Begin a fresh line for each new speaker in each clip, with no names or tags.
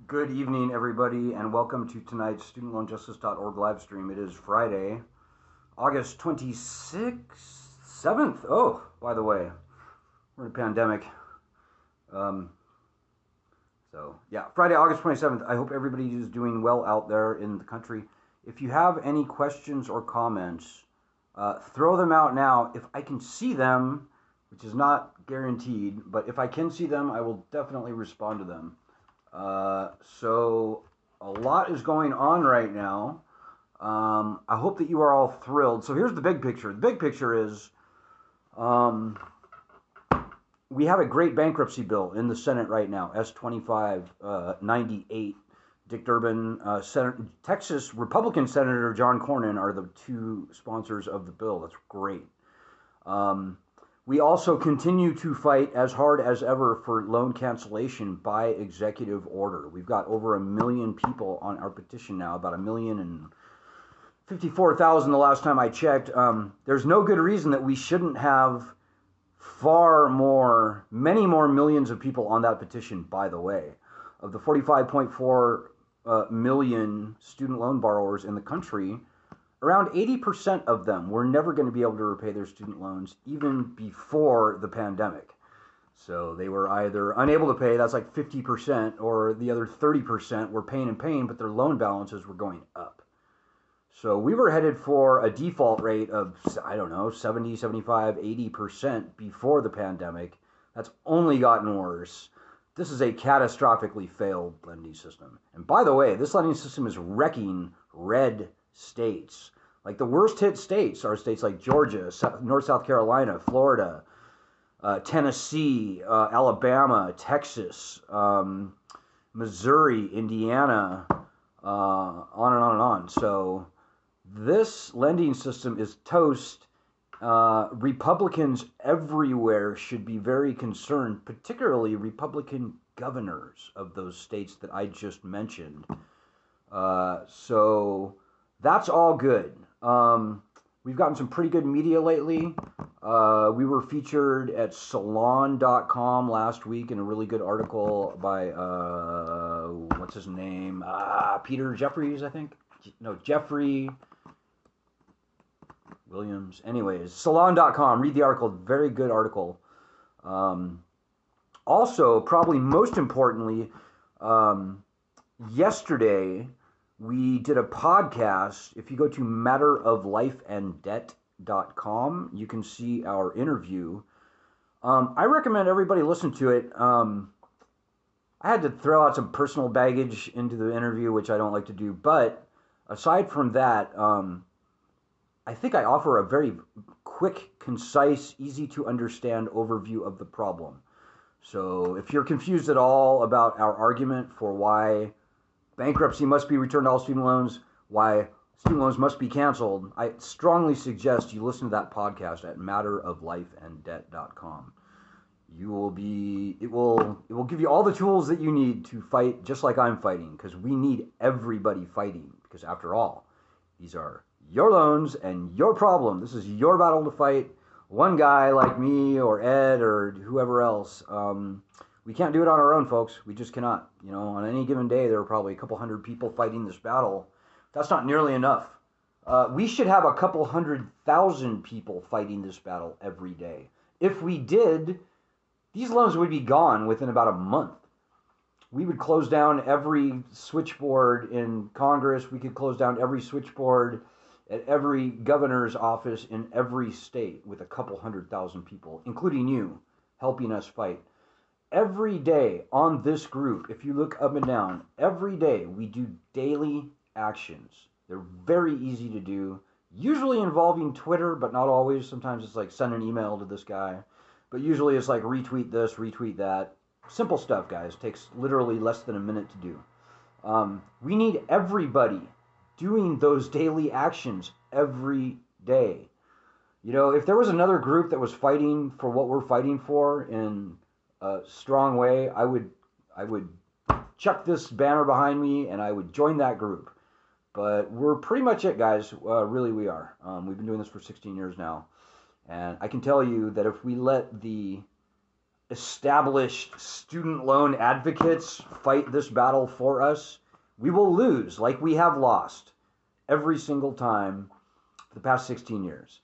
Good evening, everybody, and welcome to tonight's studentloanjustice.org live stream. It is Friday, August 26th, 7th. Oh, by the way, we're in a pandemic. Friday, August 27th. I hope everybody is doing well out there in the country. If you have any questions or comments, throw them out now. If I can see them, which is not guaranteed, but if I can see them, I will definitely respond to them. So a lot is going on right now. I hope that you are all thrilled. So here's the big picture. The big picture is we have a great bankruptcy bill in the Senate right now, S-2598. Dick Durbin, Texas Republican Senator John Cornyn are the two sponsors of the bill. That's great. We also continue to fight as hard as ever for loan cancellation by executive order. We've got over 1 million people on our petition now, about 1,054,000 the last time I checked. There's no good reason that we shouldn't have many more millions of people on that petition, by the way. Of the 45.4 million student loan borrowers in the country, around 80% of them were never going to be able to repay their student loans even before the pandemic. So they were either unable to pay, that's like 50%, or the other 30% were paying, but their loan balances were going up. So we were headed for a default rate of, 70, 75, 80% before the pandemic. That's only gotten worse. This is a catastrophically failed lending system. And by the way, this lending system is wrecking red states. Like the worst hit states are states like Georgia, North South Carolina, Florida, Tennessee, Alabama, Texas, Missouri, Indiana, on and on and on. So this lending system is toast. Republicans everywhere should be very concerned, particularly Republican governors of those states that I just mentioned. So that's all good. We've gotten some pretty good media lately. We were featured at salon.com last week in a really good article by, what's his name? Peter Jeffries, I think? No, Jeffrey Williams. Anyways, salon.com. Read the article. Very good article. Also, probably most importantly, yesterday we did a podcast. If you go to matteroflifeanddebt.com, you can see our interview. I recommend everybody listen to it. I had to throw out some personal baggage into the interview, which I don't like to do. But aside from that, I think I offer a very quick, concise, easy to understand overview of the problem. So if you're confused at all about our argument for why bankruptcy must be returned to all student loans, why student loans must be canceled, I strongly suggest you listen to that podcast at matteroflifeanddebt.com. It will give you all the tools that you need to fight just like I'm fighting, because we need everybody fighting, because after all, these are your loans and your problem. This is your battle to fight. One guy like me or Ed or whoever else, we can't do it on our own, folks. We just cannot. On any given day, there are probably a couple hundred people fighting this battle. That's not nearly enough. We should have a couple 100,000 people fighting this battle every day. If we did, these loans would be gone within about a month. We would close down every switchboard in Congress. We could close down every switchboard at every governor's office in every state with a couple 100,000 people, including you, helping us fight. Every day on this group, if you look up and down, every day we do daily actions. They're very easy to do, usually involving Twitter, but not always. Sometimes it's like send an email to this guy, but usually it's like retweet this, retweet that. Simple stuff, guys. Takes literally less than a minute to do. We need everybody doing those daily actions every day. If there was another group that was fighting for what we're fighting for in a strong way, I would chuck this banner behind me and I would join that group. But we're pretty much it, guys. Really, we are. We've been doing this for 16 years now. And I can tell you that if we let the established student loan advocates fight this battle for us, we will lose like we have lost every single time for the past 16 years.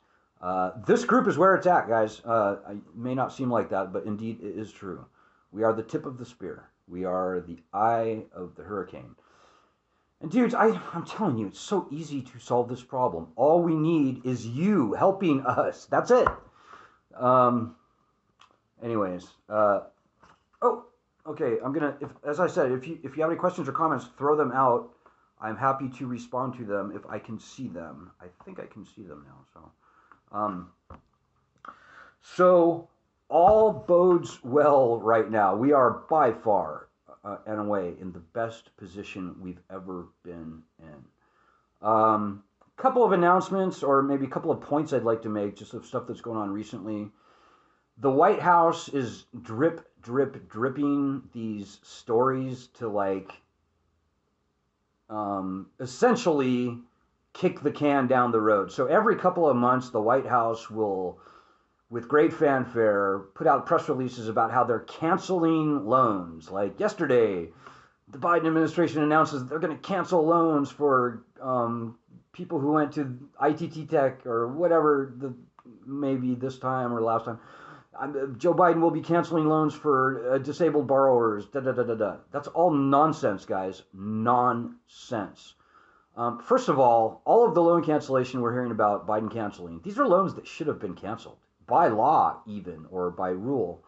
This group is where it's at, guys. It may not seem like that, but indeed it is true. We are the tip of the spear. We are the eye of the hurricane. And dudes, I'm telling you, it's so easy to solve this problem. All we need is you helping us. That's it. Anyways, okay. I'm gonna, as I said, if you have any questions or comments, throw them out. I'm happy to respond to them if I can see them. I think I can see them now. So all bodes well right now. We are by far and away in the best position we've ever been in. Couple of announcements, or maybe a couple of points I'd like to make, just of stuff that's going on recently. The White House is dripping these stories to like essentially kick the can down the road. So every couple of months, the White House will, with great fanfare, put out press releases about how they're canceling loans. Like yesterday, the Biden administration announces they're going to cancel loans for people who went to ITT Tech or whatever, maybe this time or last time. Joe Biden will be canceling loans for disabled borrowers. That's all nonsense, guys. Nonsense. First of all of the loan cancellation we're hearing about Biden canceling, these are loans that should have been canceled by law, even, or by rule.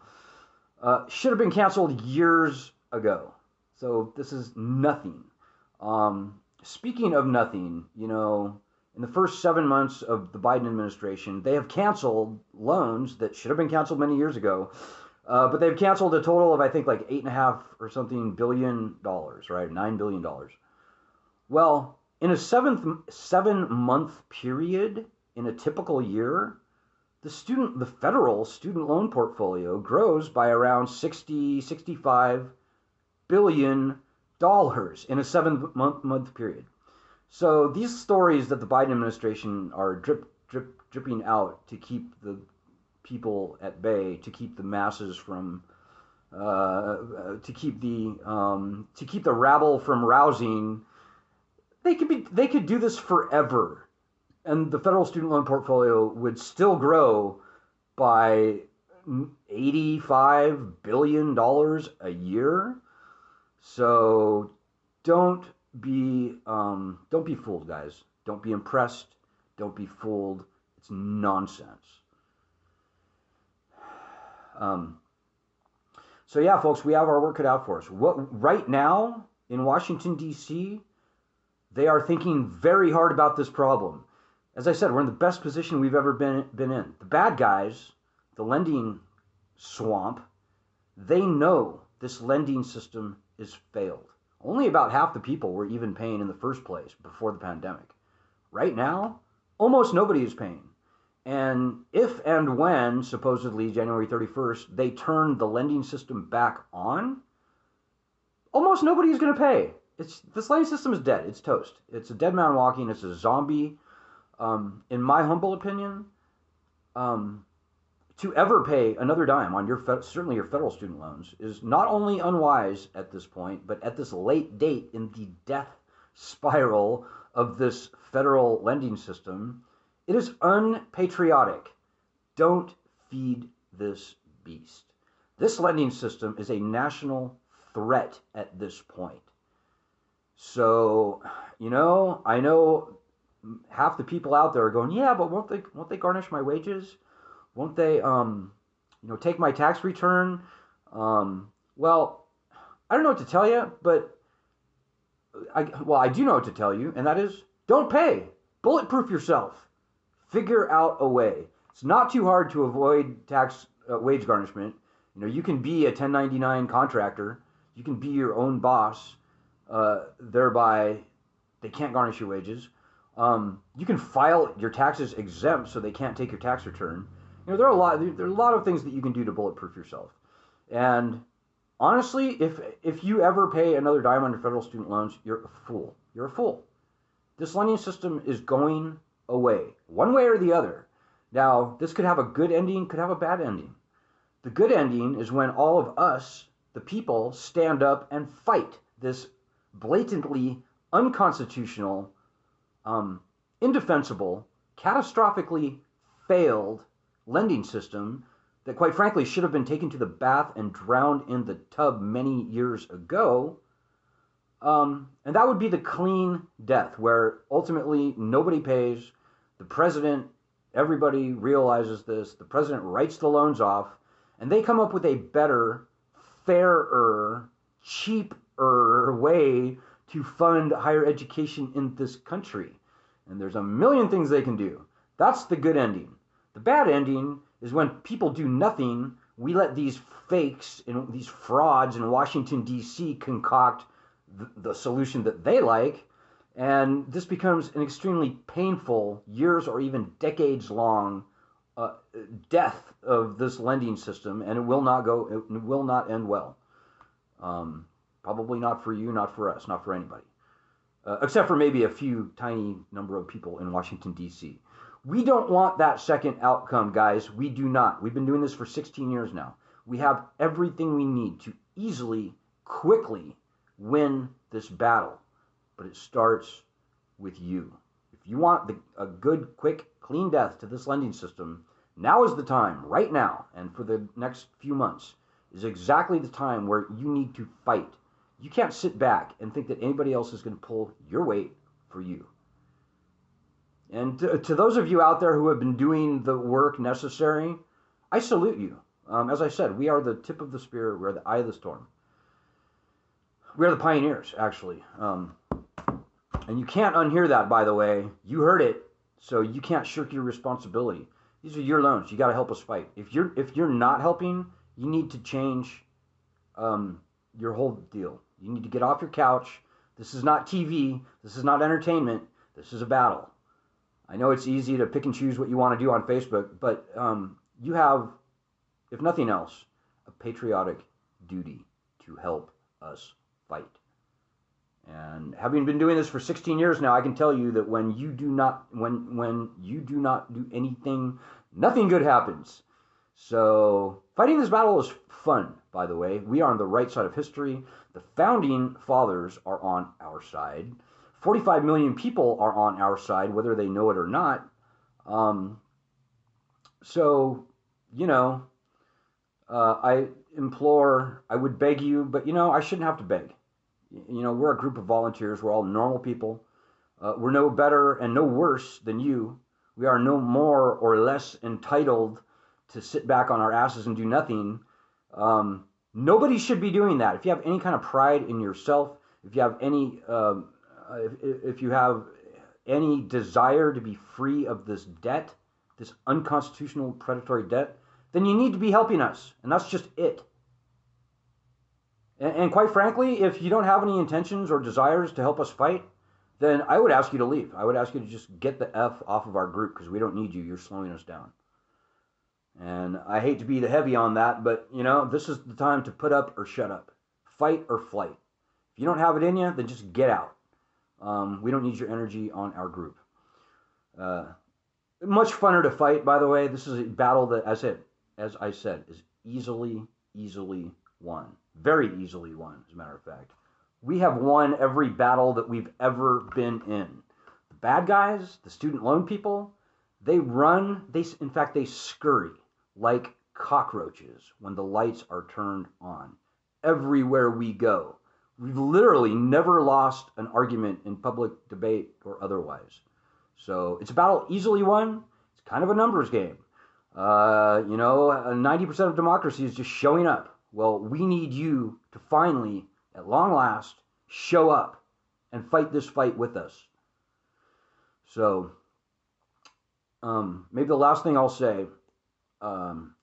Should have been canceled years ago. So this is nothing. Speaking of nothing, in the first 7 months of the Biden administration, they have canceled loans that should have been canceled many years ago. But they've canceled a total of, I think, like $8.5 or something billion, right? $9 billion. Well, in a 7-month period, in a typical year, the federal student loan portfolio grows by around $65 billion in a 7-month period. So these stories that the Biden administration are dripping out to keep the people at bay, to keep the masses from, to keep the rabble from rousing, they could do this forever, and the federal student loan portfolio would still grow by $85 billion a year. So don't be fooled, guys. Don't be impressed. Don't be fooled. It's nonsense. So yeah, folks, we have our work cut out for us. Right now in Washington, D.C., they are thinking very hard about this problem. As I said, we're in the best position we've ever been in. The bad guys, the lending swamp, they know this lending system is failed. Only about half the people were even paying in the first place before the pandemic. Right now, almost nobody is paying. And if and when, supposedly January 31st, they turn the lending system back on, almost nobody is going to pay. This lending system is dead. It's toast. It's a dead man walking. It's a zombie. In my humble opinion, to ever pay another dime on certainly your federal student loans is not only unwise at this point, but at this late date in the death spiral of this federal lending system, it is unpatriotic. Don't feed this beast. This lending system is a national threat at this point. So, I know half the people out there are going, yeah, but won't they garnish my wages? Won't they, take my tax return? Well, I don't know what to tell you, but I do know what to tell you, and that is, don't pay. Bulletproof yourself. Figure out a way. It's not too hard to avoid tax wage garnishment. You can be a 1099 contractor. You can be your own boss. Thereby, they can't garnish your wages. You can file your taxes exempt, so they can't take your tax return. There are a lot of things that you can do to bulletproof yourself. And honestly, if you ever pay another dime on your federal student loans, you're a fool. You're a fool. This lending system is going away, one way or the other. Now, this could have a good ending, could have a bad ending. The good ending is when all of us, the people, stand up and fight this blatantly unconstitutional, indefensible, catastrophically failed lending system that, quite frankly, should have been taken to the bath and drowned in the tub many years ago. And that would be the clean death, where ultimately nobody pays. The president, everybody realizes this. The president writes the loans off, and they come up with a better, fairer, cheaper way to fund higher education in this country. And there's a million things they can do. That's the good ending. The bad ending is when people do nothing. We let these fakes and these frauds in Washington, D.C. concoct the solution that they like, and this becomes an extremely painful, years or even decades long death of this lending system, and it will not end well. Probably not for you, not for us, not for anybody, except for maybe a few tiny number of people in Washington, D.C. We don't want that second outcome, guys. We do not. We've been doing this for 16 years now. We have everything we need to easily, quickly win this battle, but it starts with you. If you want a good, quick, clean death to this lending system, now is the time, right now, and for the next few months, is exactly the time where you need to fight. You can't sit back and think that anybody else is going to pull your weight for you. And to those of you out there who have been doing the work necessary, I salute you. As I said, we are the tip of the spear. We are the eye of the storm. We are the pioneers, actually. And you can't unhear that, by the way. You heard it, so you can't shirk your responsibility. These are your loans. You got to help us fight. If you're not helping, you need to change your whole deal. You need to get off your couch. This is not TV. This is not entertainment. This is a battle. I know it's easy to pick and choose what you want to do on Facebook, but you have, if nothing else, a patriotic duty to help us fight. And having been doing this for 16 years now, I can tell you that when you do not do anything, nothing good happens. So fighting this battle is fun, by the way. We are on the right side of history. The founding fathers are on our side. 45 million people are on our side, whether they know it or not. So, I would beg you, but, I shouldn't have to beg. We're a group of volunteers. We're all normal people. We're no better and no worse than you. We are no more or less entitled to sit back on our asses and do nothing. Nobody should be doing that. If you have any kind of pride in yourself, if you have any, if you have any desire to be free of this debt, this unconstitutional predatory debt, then you need to be helping us. And that's just it. And quite frankly, if you don't have any intentions or desires to help us fight, then I would ask you to leave. I would ask you to just get the F off of our group, because we don't need you. You're slowing us down. And I hate to be the heavy on that, but, this is the time to put up or shut up. Fight or flight. If you don't have it in you, then just get out. We don't need your energy on our group. Much funner to fight, by the way. This is a battle that, as I said, is easily won. Very easily won, as a matter of fact. We have won every battle that we've ever been in. The bad guys, the student loan people, they scurry like cockroaches when the lights are turned on. Everywhere we go. We've literally never lost an argument in public debate or otherwise. So it's a battle easily won. It's kind of a numbers game. 90% of democracy is just showing up. Well, we need you to finally, at long last, show up and fight this fight with us. So, maybe the last thing I'll say,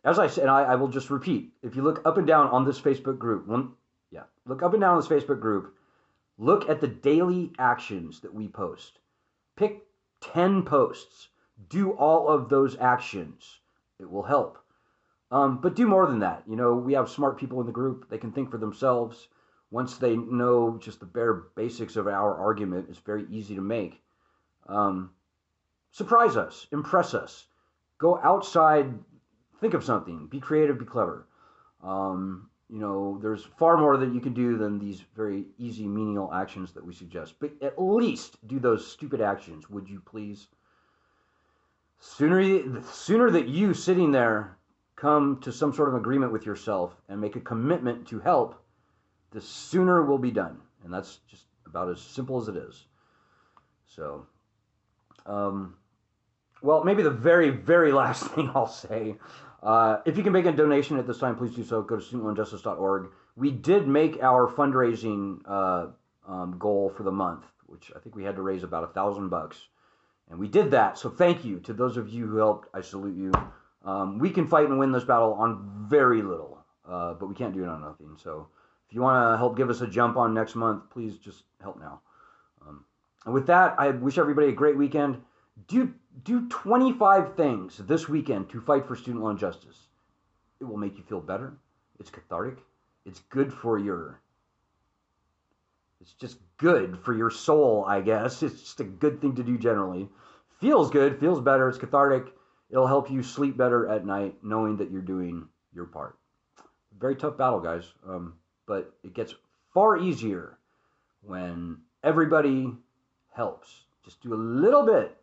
as I said, and I will just repeat, if you look up and down on this Facebook group, look up and down on this Facebook group, look at the daily actions that we post. Pick 10 posts. Do all of those actions. It will help. But do more than that. We have smart people in the group. They can think for themselves. Once they know just the bare basics of our argument, it's very easy to make. Surprise us. Impress us. Go outside. Think of something. Be creative. Be clever. You know, there's far more that you can do than these very easy menial actions that we suggest. But at least do those stupid actions, would you please? Sooner that you sitting there come to some sort of agreement with yourself and make a commitment to help, the sooner we'll be done. And that's just about as simple as it is. So, well, maybe the very, very last thing I'll say, if you can make a donation at this time, please do so. Go to studentloanjustice.org. We did make our fundraising goal for the month, which I think we had to raise about $1,000. And we did that, so thank you to those of you who helped. I salute you. We can fight and win this battle on very little, but we can't do it on nothing. So if you want to help give us a jump on next month, please just help now. And with that, I wish everybody a great weekend. Do 25 things this weekend to fight for student loan justice. It will make you feel better. It's cathartic. It's good for your... It's just good for your soul, I guess. It's just a good thing to do generally. Feels good, feels better, it's cathartic. It'll help you sleep better at night knowing that you're doing your part. Very tough battle, guys. But it gets far easier when everybody helps. Just do a little bit.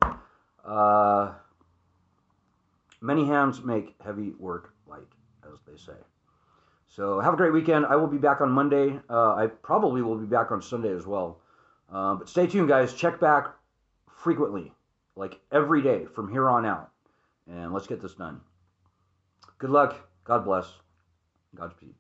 Many hands make heavy work light, as they say. So have a great weekend. I will be back on Monday. I probably will be back on Sunday as well. But stay tuned, guys. Check back frequently, like every day from here on out. And let's get this done. Good luck. God bless. Godspeed.